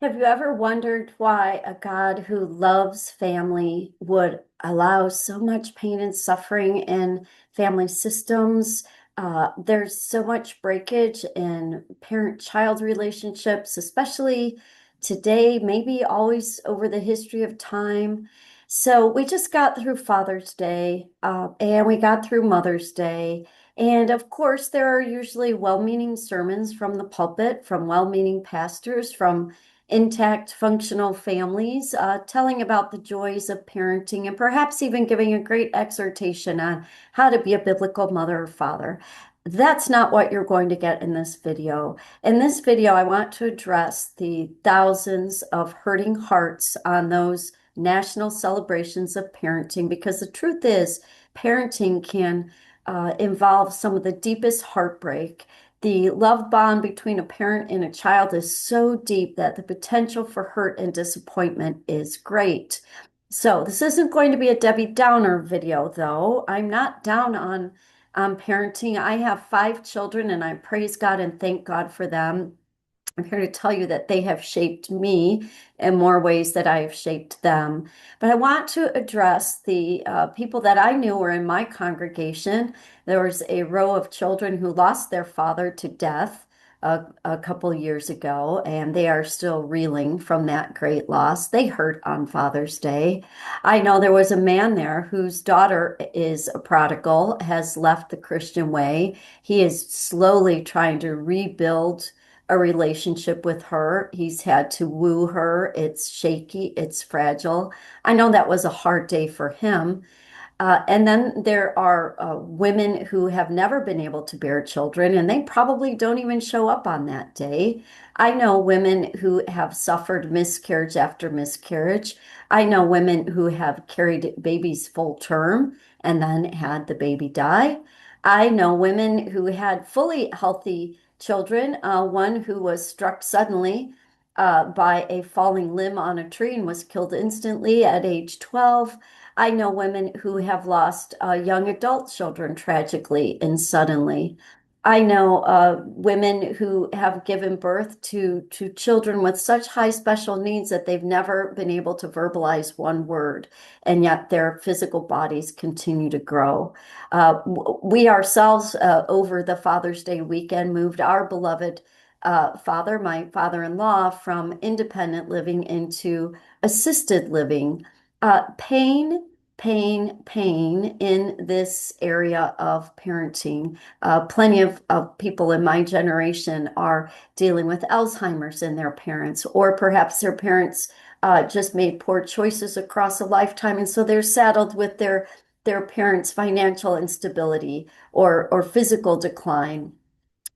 Have you ever wondered why a God who loves family would allow so much pain and suffering in family systems? There's so much breakage in parent-child relationships, especially today, maybe always over the history of time. So we just got through Father's Day, and we got through Mother's Day. And of course, there are usually well-meaning sermons from the pulpit, from well-meaning pastors, from intact, functional families, telling about the joys of parenting and perhaps even giving a great exhortation on how to be a biblical mother or father. That's not what you're going to get in this video. In this video, I want to address the thousands of hurting hearts on those national celebrations of parenting because the truth is, parenting can involve some of the deepest heartbreak. The love bond between a parent and a child is so deep that the potential for hurt and disappointment is great. So this isn't going to be a Debbie Downer video, though. I'm not down on parenting. I have 5 children, and I praise God and thank God for them. I'm here to tell you that they have shaped me in more ways that I have shaped them. But I want to address the people that I knew were in my congregation. There was a row of children who lost their father to death a couple years ago, and they are still reeling from that great loss. They hurt on Father's Day. I know there was a man there whose daughter is a prodigal, has left the Christian way. He is slowly trying to rebuild a relationship with her. He's had to woo her. It's shaky, it's fragile. I know that was a hard day for him. And then there are women who have never been able to bear children, and they probably don't even show up on that day. I know women who have suffered miscarriage after miscarriage. I know women who have carried babies full term and then had the baby die. I know women who had fully healthy children, one who was struck suddenly by a falling limb on a tree and was killed instantly at age 12. I know women who have lost young adult children tragically and suddenly. I know women who have given birth to children with such high special needs that they've never been able to verbalize one word, and yet their physical bodies continue to grow. We ourselves, over the Father's Day weekend, moved our beloved father, my father-in-law, from independent living into assisted living. Pain in this area of parenting. Plenty of people in my generation are dealing with Alzheimer's in their parents, or perhaps their parents just made poor choices across a lifetime, and so they're saddled with their parents' financial instability or physical decline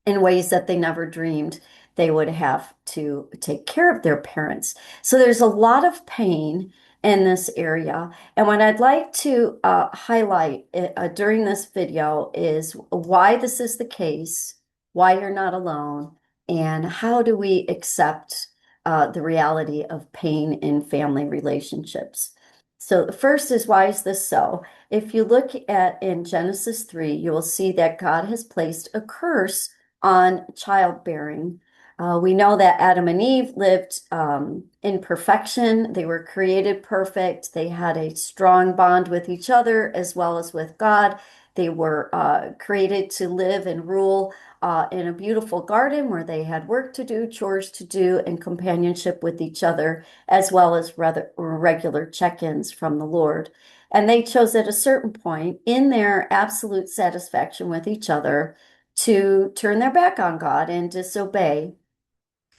in ways that they never dreamed they would have to take care of their parents. So there's a lot of pain in this area. And what I'd like to highlight during this video is why this is the case, why you're not alone, and how do we accept the reality of pain in family relationships. So the first is, why is this so? If you look at in Genesis 3, you will see that God has placed a curse on childbearing. We know that Adam and Eve lived in perfection. They were created perfect. They had a strong bond with each other as well as with God. They were created to live and rule in a beautiful garden where they had work to do, chores to do, and companionship with each other, as well as rather regular check-ins from the Lord. And they chose at a certain point in their absolute satisfaction with each other to turn their back on God and disobey.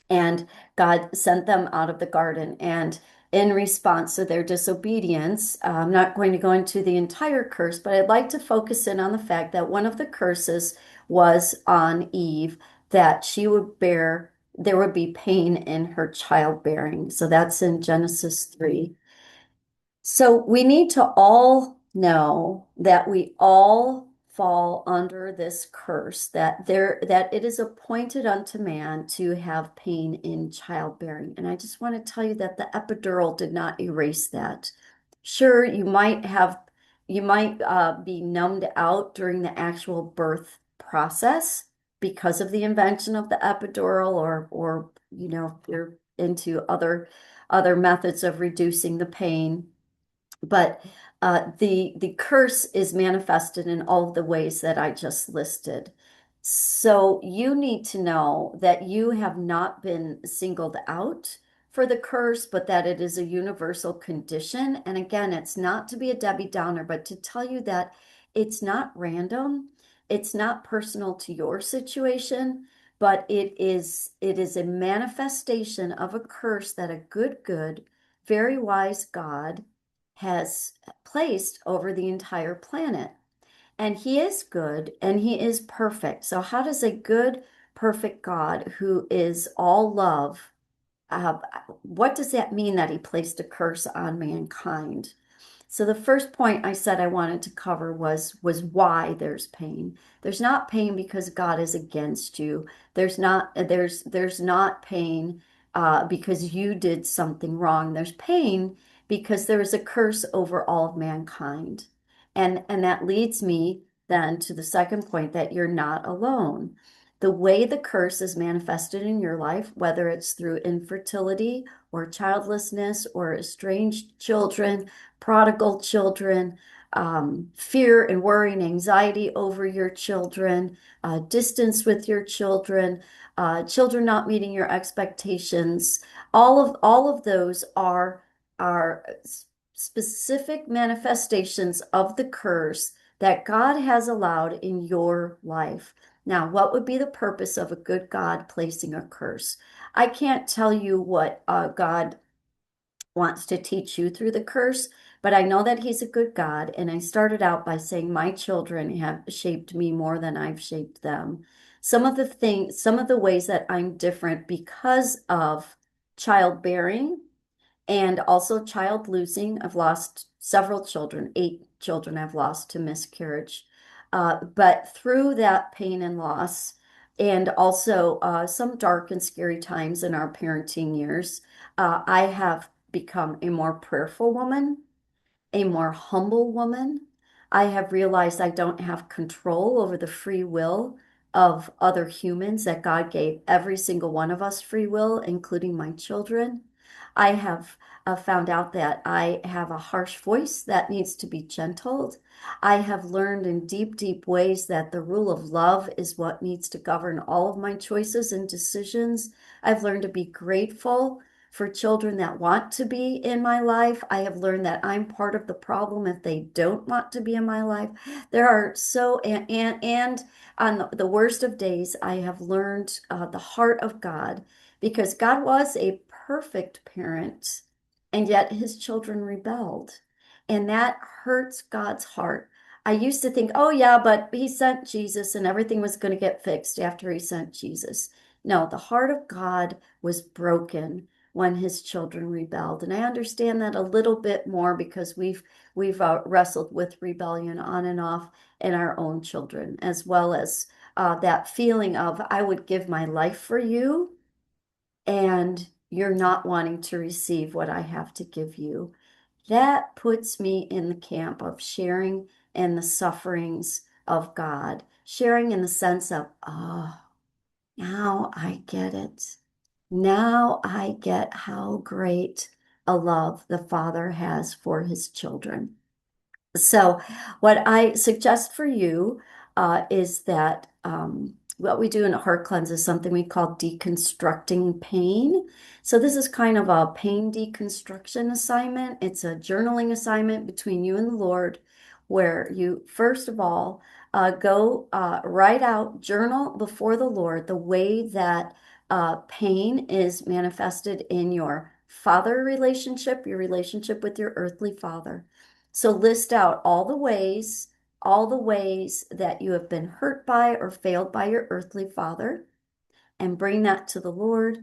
And God sent them out of the garden. And in response to their disobedience, I'm not going to go into the entire curse, but I'd like to focus in on the fact that one of the curses was on Eve, that she would bear, there would be pain in her childbearing. So that's in Genesis 3. So we need to all know that we all fall under this curse, that it is appointed unto man to have pain in childbearing. And I just want to tell you that the epidural did not erase that. Sure, you might be numbed out during the actual birth process because of the invention of the epidural, or you know, your into other methods of reducing the pain. But the curse is manifested in all of the ways that I just listed. So you need to know that you have not been singled out for the curse, but that it is a universal condition. And again, it's not to be a Debbie Downer, but to tell you that it's not random, it's not personal to your situation, but it is a manifestation of a curse that a good, very wise God has placed over the entire planet. And he is good and he is perfect. So, how does a good, perfect God who is all love, uh, what does that mean that he placed a curse on mankind? So the first point I said I wanted to cover was why there's pain. There's not pain because God is against you. There's not pain because you did something wrong. There's pain because there is a curse over all of mankind. And that leads me then to the second point that you're not alone. The way the curse is manifested in your life, whether it's through infertility or childlessness or estranged children, prodigal children, fear and worry and anxiety over your children, distance with your children, children not meeting your expectations. All of those are specific manifestations of the curse that God has allowed in your life. Now, what would be the purpose of a good God placing a curse? I can't tell you what God wants to teach you through the curse, but I know that he's a good God. And I started out by saying my children have shaped me more than I've shaped them. Some of the ways that I'm different because of childbearing and also child losing. I've lost several children, 8 children I've lost to miscarriage. But through that pain and loss, and also some dark and scary times in our parenting years, I have become a more prayerful woman, a more humble woman. I have realized I don't have control over the free will of other humans, that God gave every single one of us free will, including my children. I have found out that I have a harsh voice that needs to be gentled. I have learned in deep, deep ways that the rule of love is what needs to govern all of my choices and decisions. I've learned to be grateful for children that want to be in my life. I have learned that I'm part of the problem if they don't want to be in my life. There are so, and on the worst of days, I have learned the heart of God, because God was a perfect parent, and yet his children rebelled. And that hurts God's heart. I used to think, oh, yeah, but he sent Jesus and everything was going to get fixed after he sent Jesus. No, the heart of God was broken when his children rebelled. And I understand that a little bit more because we've wrestled with rebellion on and off in our own children, as well as that feeling of I would give my life for you, and you're not wanting to receive what I have to give you. That puts me in the camp of sharing in the sufferings of God, sharing in the sense of, oh, now I get it. Now I get how great a love the Father has for his children. So, what I suggest for you is that what we do in a heart cleanse is something we call deconstructing pain. So, this is kind of a pain deconstruction assignment. It's a journaling assignment between you and the Lord, where you, first of all, go write out, journal before the Lord the way that pain is manifested in your father relationship, your relationship with your earthly father. So list out all the ways that you have been hurt by or failed by your earthly father, and bring that to the Lord,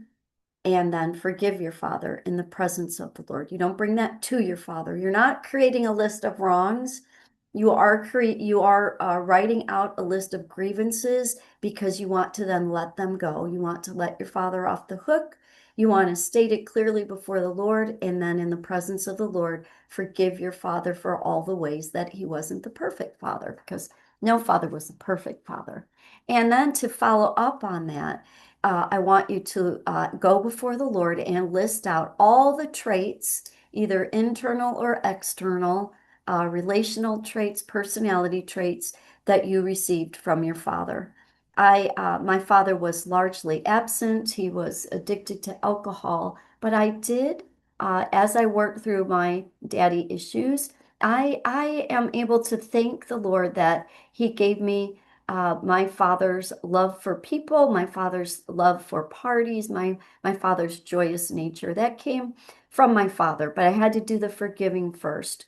and then forgive your father in the presence of the Lord. You don't bring that to your father. You're not creating a list of wrongs. You are writing out a list of grievances because you want to then let them go. You want to let your father off the hook. You want to state it clearly before the Lord, and then in the presence of the Lord, forgive your father for all the ways that he wasn't the perfect father, because no father was the perfect father. And then to follow up on that, I want you to go before the Lord and list out all the traits, either internal or external, relational traits, personality traits that you received from your father. My father was largely absent. He was addicted to alcohol, but I did, as I worked through my daddy issues, I am able to thank the Lord that He gave me my father's love for people, my father's love for parties, my father's joyous nature. That came from my father, but I had to do the forgiving first.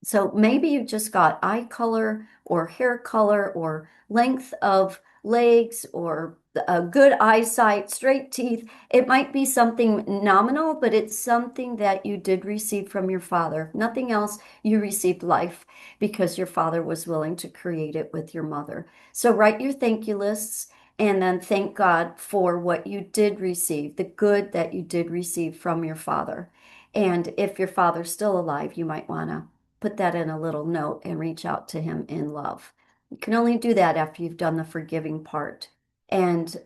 So maybe you just got eye color or hair color or length of legs or a good eyesight, straight teeth. It might be something nominal, but it's something that you did receive from your father. If nothing else, you received life because your father was willing to create it with your mother. So write your thank you lists and then thank God for what you did receive, the good that you did receive from your father. And if your father's still alive, you might want to put that in a little note and reach out to him in love. You can only do that after you've done the forgiving part. And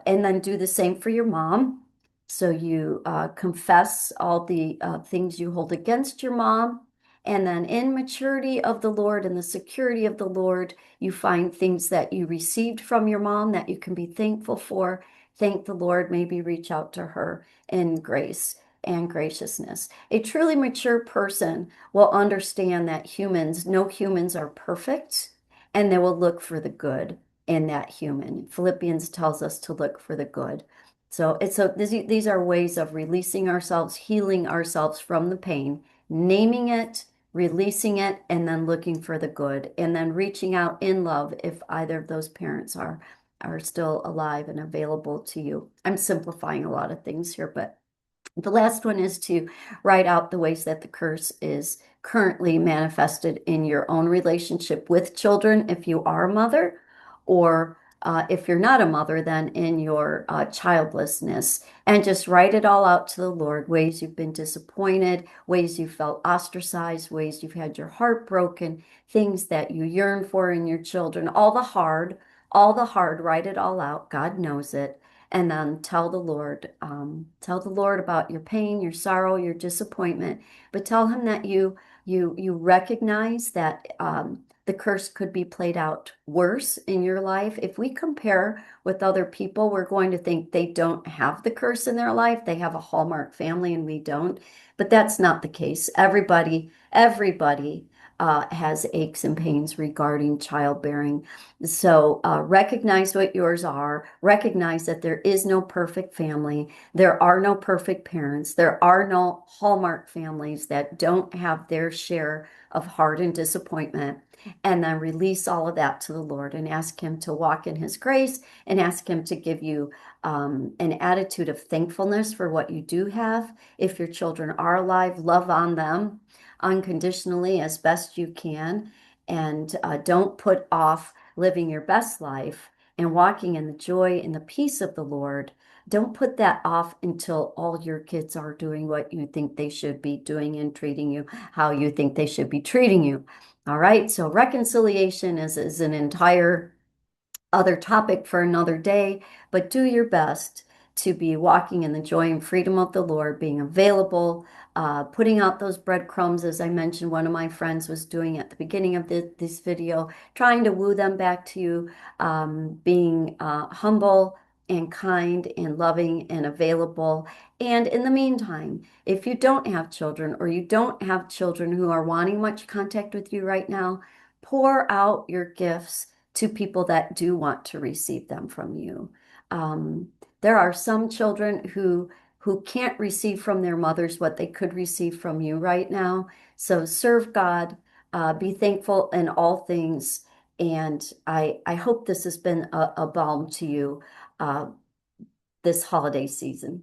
then do the same for your mom. So you confess all the things you hold against your mom. And then in maturity of the Lord and the security of the Lord, you find things that you received from your mom that you can be thankful for. Thank the Lord, maybe reach out to her in grace and graciousness. A truly mature person will understand that no humans are perfect, and they will look for the good in that human. Philippians tells us to look for the good. These are ways of releasing ourselves, healing ourselves from the pain, naming it, releasing it, and then looking for the good, and then reaching out in love if either of those parents are still alive and available to you. I'm simplifying a lot of things here, but the last one is to write out the ways that the curse is currently manifested in your own relationship with children if you are a mother, or if you're not a mother, then in your childlessness. And just write it all out to the Lord, ways you've been disappointed, ways you felt ostracized, ways you've had your heart broken, things that you yearn for in your children, all the hard, write it all out. God knows it, and then tell the Lord about your pain, your sorrow, your disappointment, but tell him that you recognize that the curse could be played out worse in your life. If we compare with other people, we're going to think they don't have the curse in their life. They have a Hallmark family and we don't. But that's not the case. Everybody has aches and pains regarding childbearing. So recognize what yours are. Recognize that there is no perfect family. There are no perfect parents. There are no Hallmark families that don't have their share of heart and disappointment. And then release all of that to the Lord and ask Him to walk in His grace and ask Him to give you an attitude of thankfulness for what you do have. If your children are alive, love on them unconditionally as best you can. And don't put off living your best life and walking in the joy and the peace of the Lord. Don't put that off until all your kids are doing what you think they should be doing and treating you how you think they should be treating you. All right, so reconciliation is an entire other topic for another day, but do your best to be walking in the joy and freedom of the Lord, being available, putting out those breadcrumbs, as I mentioned, one of my friends was doing at the beginning of this video, trying to woo them back to you, being humble and kind and loving and available. And in the meantime, if you don't have children or you don't have children who are wanting much contact with you right now, pour out your gifts to people that do want to receive them from you. Um, there are some children who can't receive from their mothers what they could receive from you right now. So serve God, be thankful in all things, and I hope this has been a balm to you uh, this holiday season.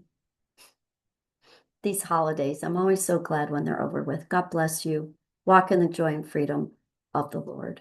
These holidays, I'm always so glad when they're over with. God bless you. Walk in the joy and freedom of the Lord.